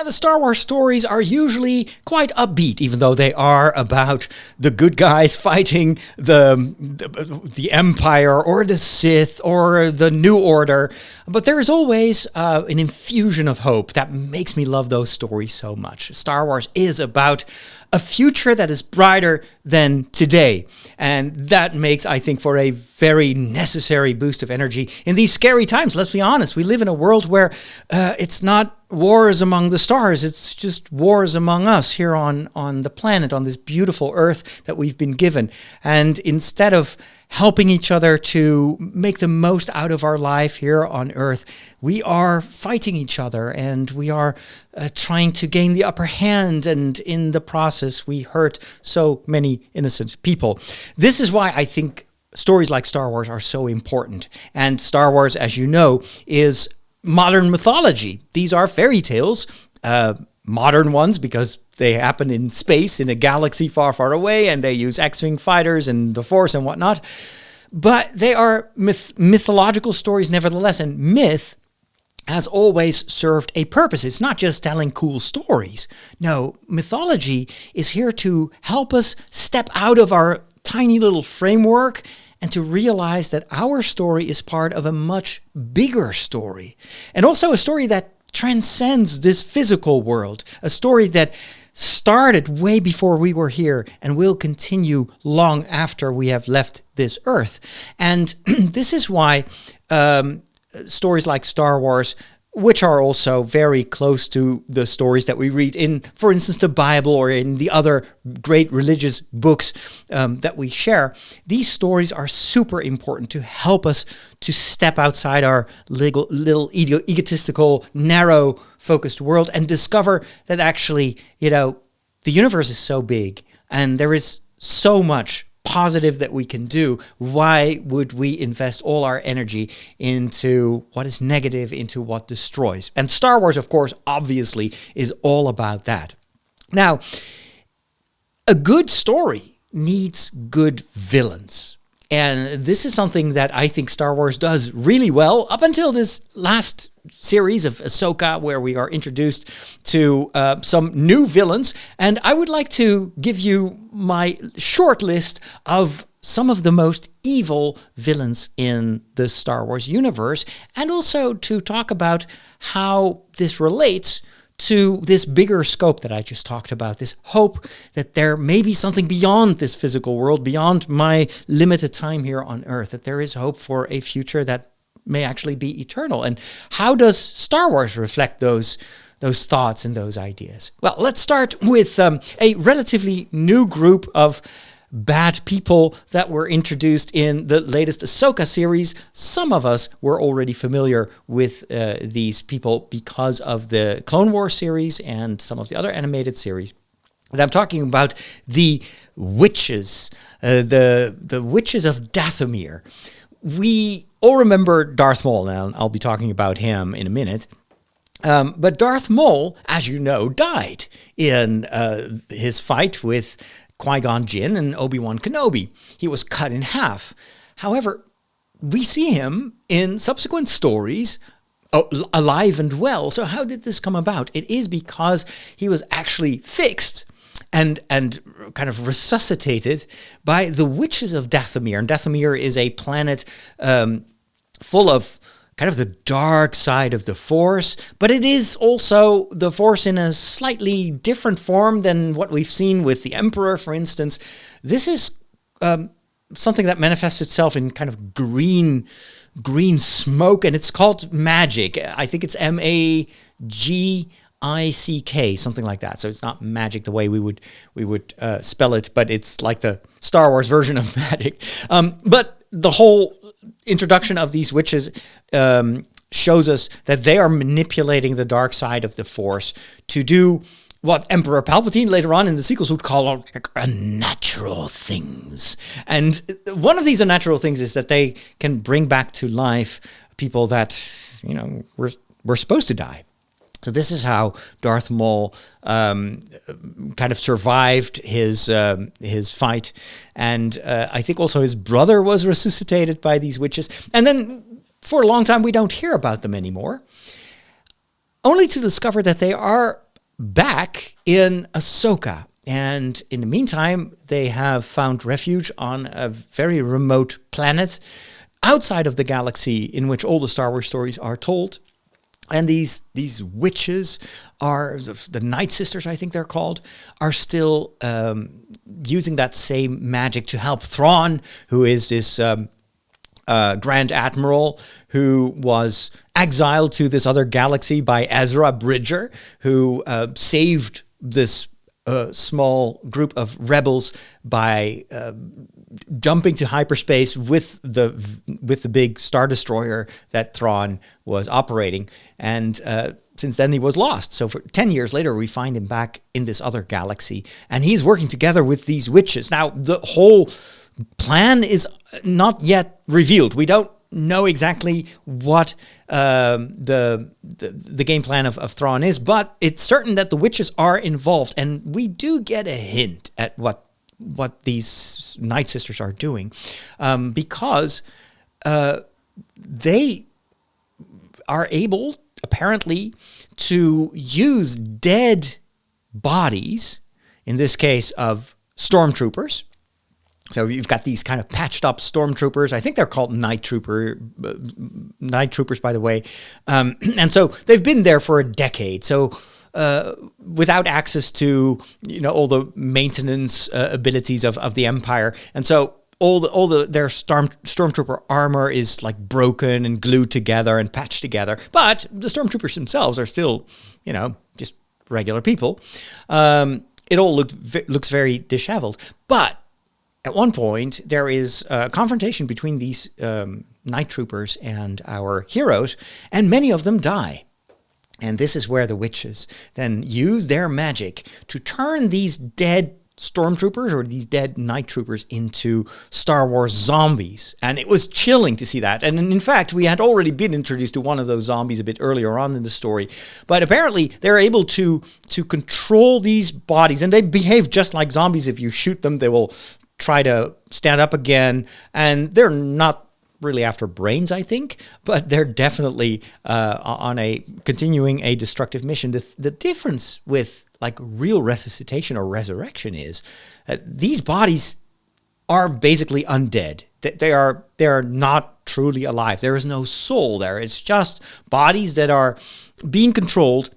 Now, the Star Wars stories are usually quite upbeat, even though they are about the good guys fighting the Empire or the Sith or the New Order. But there is always an infusion of hope that makes me love those stories so much. Star Wars is about a future that is brighter than today. And that makes, I think, for a very necessary boost of energy in these scary times. Let's be honest, we live in a world where it's not wars among the stars, it's just wars among us here on the planet, on this beautiful earth that we've been given. And instead of helping each other to make the most out of our life here on earth, we are fighting each other and we are trying to gain the upper hand, and in the process we hurt so many innocent people. This is why I think stories like Star Wars are so important. And Star Wars, as you know, is modern mythology. These are fairy tales, modern ones because they happen in space, in a galaxy far, far away, and they use X-Wing fighters and the Force and whatnot. But they are mythological stories nevertheless, and myth has always served a purpose. It's not just telling cool stories. No, mythology is here to help us step out of our tiny little framework and to realize that our story is part of a much bigger story. And also a story that transcends this physical world. A story that started way before we were here and will continue long after we have left this earth. And this is why stories like Star Wars, which are also very close to the stories that we read in, for instance, the Bible or in the other great religious books that we share. These stories are super important to help us to step outside our little egotistical, narrow-focused world and discover that actually, the universe is so big and there is so much positive that we can do. Why would we invest all our energy into what is negative, into what destroys? And Star Wars, of course, obviously is all about that. Now, a good story needs good villains. And this is something that I think Star Wars does really well up until this last series of Ahsoka, where we are introduced to some new villains. And I would like to give you my short list of some of the most evil villains in the Star Wars universe, and also to talk about how this relates to this bigger scope that I just talked about, this hope that there may be something beyond this physical world, beyond my limited time here on Earth, that there is hope for a future that may actually be eternal. And how does Star Wars reflect those thoughts and those ideas? Well, let's start with a relatively new group of bad people that were introduced in the latest Ahsoka series. Some of us were already familiar with these people because of the Clone Wars series and some of the other animated series. And I'm talking about the witches, the Witches of Dathomir. We all remember Darth Maul, and I'll be talking about him in a minute. But Darth Maul, as you know, died in his fight with Qui-Gon Jinn and Obi-Wan Kenobi. He was cut in half. However, we see him in subsequent stories alive and well. So how did this come about? It is because he was actually fixed and kind of resuscitated by the Witches of Dathomir. And Dathomir is a planet full of kind of the dark side of the Force, but it is also the Force in a slightly different form than what we've seen with the Emperor, for instance. This is something that manifests itself in kind of green smoke, and it's called magic. I think it's Magick, something like that. So it's not magic the way we would spell it, but it's like the Star Wars version of magic. But the whole introduction of these witches shows us that they are manipulating the dark side of the Force to do what Emperor Palpatine later on in the sequels would call unnatural things. And one of these unnatural things is that they can bring back to life people that, were supposed to die. So this is how Darth Maul kind of survived his fight. And I think also his brother was resuscitated by these witches. And then for a long time, we don't hear about them anymore, only to discover that they are back in Ahsoka. And in the meantime, they have found refuge on a very remote planet outside of the galaxy in which all the Star Wars stories are told. And these witches are, the Night Sisters, I think they're called, are still using that same magic to help Thrawn, who is this Grand Admiral who was exiled to this other galaxy by Ezra Bridger, who saved this small group of rebels by jumping to hyperspace with the big Star Destroyer that Thrawn was operating. And since then he was lost. So for 10 years later, we find him back in this other galaxy, and he's working together with these witches. Now, the whole plan is not yet revealed. We don't know exactly what the game plan of Thrawn is, but it's certain that the witches are involved, and we do get a hint at what these Night Sisters are doing, because they are able, apparently, to use dead bodies, in this case of stormtroopers. So you've got these kind of patched up stormtroopers. I think they're called night troopers, by the way. And so they've been there for a decade. So without access to all the maintenance abilities of the Empire, and so their stormtrooper armor is like broken and glued together and patched together. But the stormtroopers themselves are still, just regular people. It all looks very disheveled, but at one point, there is a confrontation between these night troopers and our heroes, and many of them die. And this is where the witches then use their magic to turn these dead stormtroopers or these dead night troopers into Star Wars zombies. And it was chilling to see that. And in fact, we had already been introduced to one of those zombies a bit earlier on in the story. But apparently, they're able to control these bodies, and they behave just like zombies. If you shoot them, they will try to stand up again, and they're not really after brains, I think, but they're definitely continuing a destructive mission. The difference with like real resuscitation or resurrection is these bodies are basically undead. They are not truly alive. There is no soul there. It's just bodies that are being controlled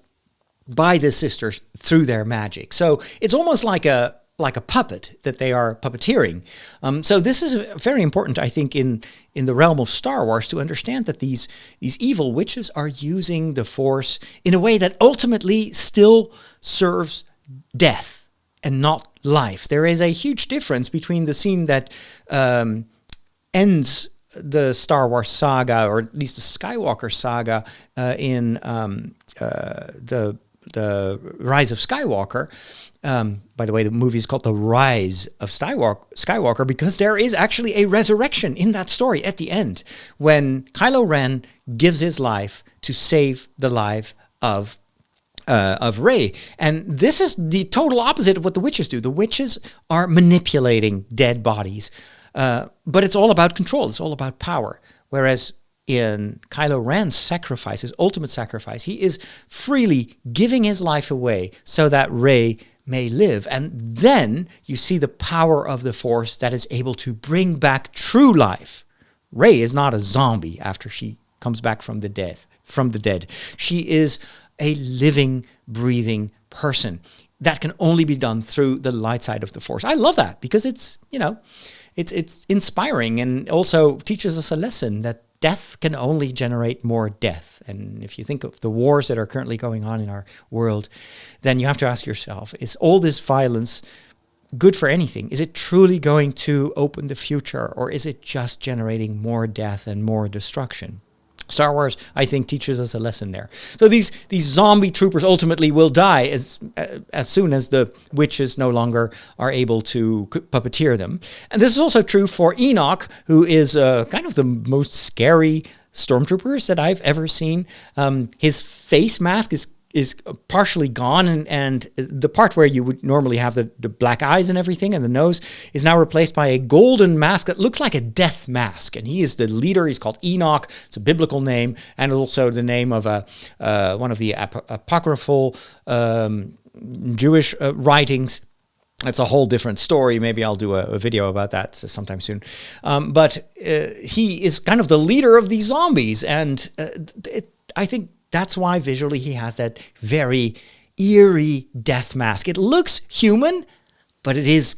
by the sisters through their magic. So it's almost like a puppet that they are puppeteering. So this is very important, I think, in the realm of Star Wars, to understand that these evil witches are using the Force in a way that ultimately still serves death and not life. There is a huge difference between the scene that ends the Star Wars saga, or at least the Skywalker saga, in the Rise of Skywalker. By the way, the movie is called The Rise of Skywalker because there is actually a resurrection in that story at the end when Kylo Ren gives his life to save the life of Rey. And this is the total opposite of what the witches do. The witches are manipulating dead bodies, but it's all about control. It's all about power. Whereas in Kylo Ren's sacrifice, his ultimate sacrifice, he is freely giving his life away so that Rey may live. And then you see the power of the Force that is able to bring back true life. Rey is not a zombie after she comes back from the dead. She is a living, breathing person. That can only be done through the light side of the Force. I love that because it's inspiring and also teaches us a lesson that death can only generate more death. And if you think of the wars that are currently going on in our world, then you have to ask yourself, is all this violence good for anything? Is it truly going to open the future, or is it just generating more death and more destruction? Star Wars, I think, teaches us a lesson there. So these zombie troopers ultimately will die as soon as the witches no longer are able to puppeteer them. And this is also true for Enoch, who is kind of the most scary stormtroopers that I've ever seen. His face mask is partially gone, and the part where you would normally have the black eyes and everything and the nose is now replaced by a golden mask that looks like a death mask. And he is the leader. He's called Enoch. It's a biblical name, and also the name of one of the apocryphal Jewish writings. That's a whole different story. Maybe I'll do a video about that sometime soon. But he is kind of the leader of these zombies. And I think that's why visually he has that very eerie death mask. It looks human, but it is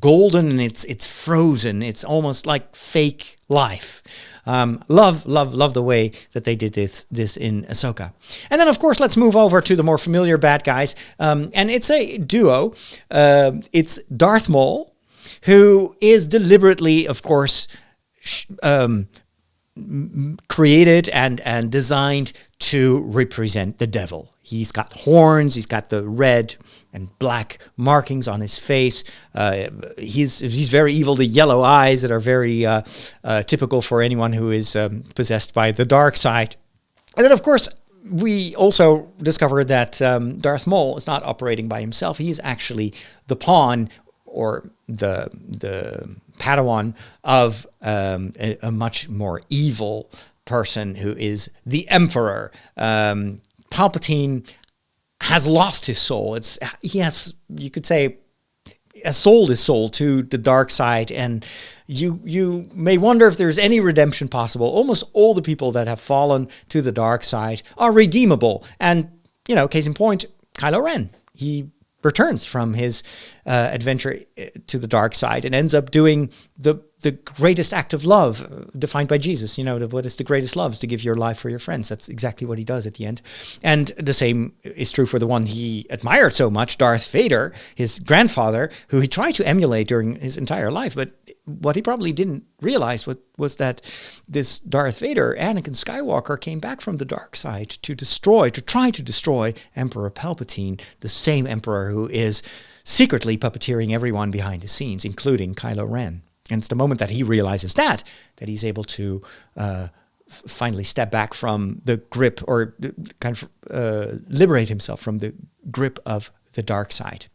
golden and it's frozen. It's almost like fake life. Love the way that they did this in Ahsoka. And then, of course, let's move over to the more familiar bad guys. And it's a duo. It's Darth Maul, who is deliberately, of course, created and designed to represent the devil. He's got horns. He's got the red and black markings on his face. He's very evil. The yellow eyes that are very typical for anyone who is possessed by the dark side. And then, of course, we also discovered that Darth Maul is not operating by himself. He is actually the pawn or the Padawan of a much more evil person who is the Emperor. Palpatine has lost his soul. You could say, has sold his soul to the dark side, and you may wonder if there's any redemption possible. Almost all the people that have fallen to the dark side are redeemable. And, case in point, Kylo Ren. He returns from his adventure to the dark side and ends up doing the greatest act of love defined by Jesus. What is the greatest love? Is to give your life for your friends. That's exactly what he does at the end. And the same is true for the one he admired so much, Darth Vader, his grandfather, who he tried to emulate during his entire life. But what he probably didn't realize was that this Darth Vader, Anakin Skywalker, came back from the dark side to try to destroy Emperor Palpatine, the same emperor who is secretly puppeteering everyone behind the scenes, including Kylo Ren. And it's the moment that he realizes that he's able to finally step back from the grip, or kind of liberate himself from the grip of the dark side.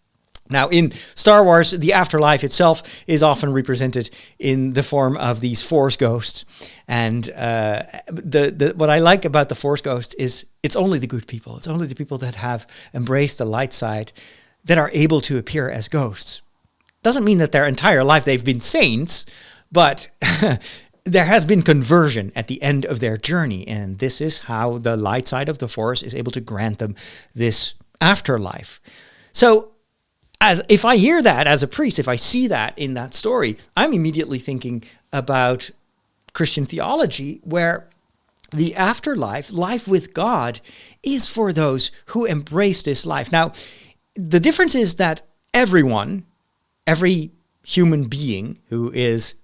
Now, in Star Wars, the afterlife itself is often represented in the form of these Force ghosts. And what I like about the Force ghost is it's only the good people. It's only the people that have embraced the light side that are able to appear as ghosts. Doesn't mean that their entire life they've been saints, but there has been conversion at the end of their journey. And this is how the light side of the Force is able to grant them this afterlife. So, if I hear that as a priest, if I see that in that story, I'm immediately thinking about Christian theology, where the afterlife, life with God, is for those who embrace this life. Now, the difference is that every human being who is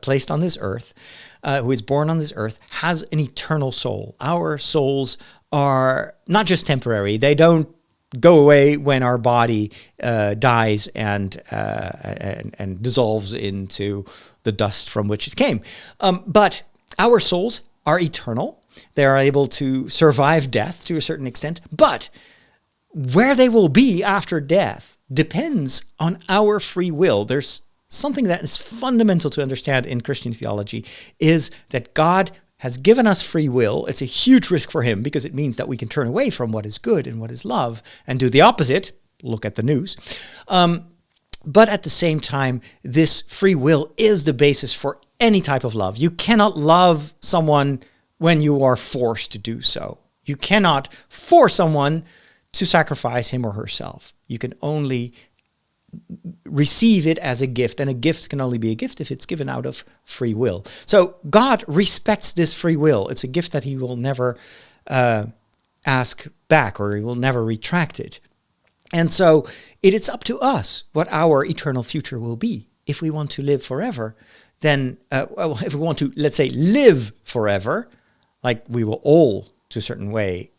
placed on this earth, who is born on this earth, has an eternal soul. Our souls are not just temporary. They don't go away when our body dies and dissolves into the dust from which it came. But our souls are eternal. They are able to survive death to a certain extent. But where they will be after death depends on our free will. There's something that is fundamental to understand in Christian theology, is that God has given us free will. It's a huge risk for him because it means that we can turn away from what is good and what is love and do the opposite. Look at the news. But at the same time, this free will is the basis for any type of love. You cannot love someone when you are forced to do so. You cannot force someone to sacrifice him or herself. You can only receive it as a gift, and a gift can only be a gift if it's given out of free will. So God respects this free will. It's a gift that he will never ask back, or he will never retract it. And so it's up to us what our eternal future will be. If we want to live forever, then if we want to, let's say, live forever, like we will all, to a certain way,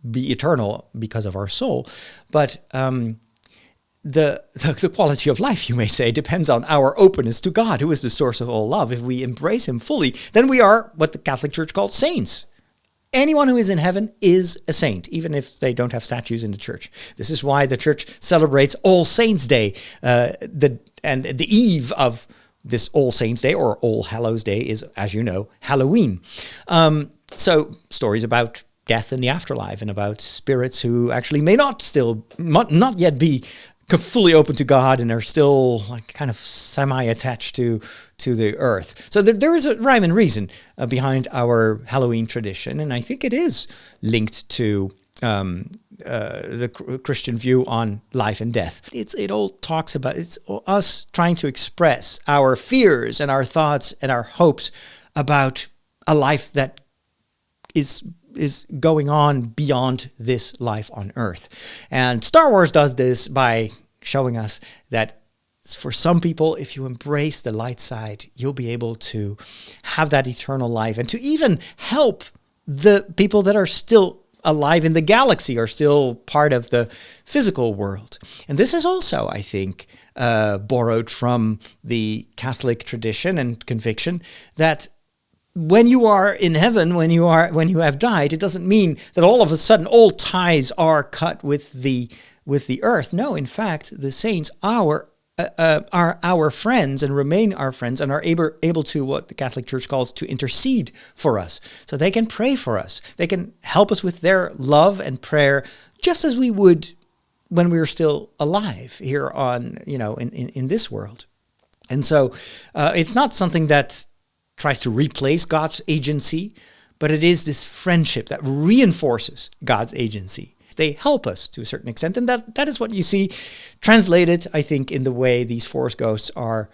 be eternal because of our soul. But the quality of life, you may say, depends on our openness to God, who is the source of all love. If we embrace him fully, then we are what the Catholic Church calls saints. Anyone who is in heaven is a saint, even if they don't have statues in the church. This is why the church celebrates All Saints' Day. The eve of this All Saints' Day, or All Hallows' Day, is, as you know, Halloween. So stories about death and the afterlife, and about spirits who actually may not yet be fully open to God and are still like kind of semi-attached to the earth. So there is a rhyme and reason behind our Halloween tradition, and I think it is linked to the Christian view on life and death. It all talks about, it's us trying to express our fears and our thoughts and our hopes about a life that is going on beyond this life on Earth. And Star Wars does this by showing us that for some people, if you embrace the light side, you'll be able to have that eternal life and to even help the people that are still alive in the galaxy, are still part of the physical world. And this is also, I think, borrowed from the Catholic tradition and conviction that when you are in heaven, when you have died, it doesn't mean that all of a sudden all ties are cut with the earth. No, in fact, the saints are our friends and remain our friends and are able to, what the Catholic Church calls, to intercede for us. So they can pray for us. They can help us with their love and prayer, just as we would when we were still alive here on, in this world. And so it's not something that tries to replace God's agency, but it is this friendship that reinforces God's agency. They help us to a certain extent, and that is what you see translated, I think, in the way these Force ghosts are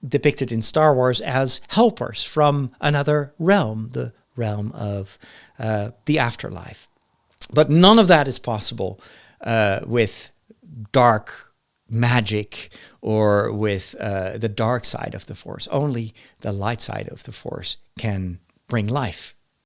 depicted in Star Wars as helpers from another realm, the realm of the afterlife. But none of that is possible with dark magic or with the dark side of the Force. Only the light side of the Force can bring life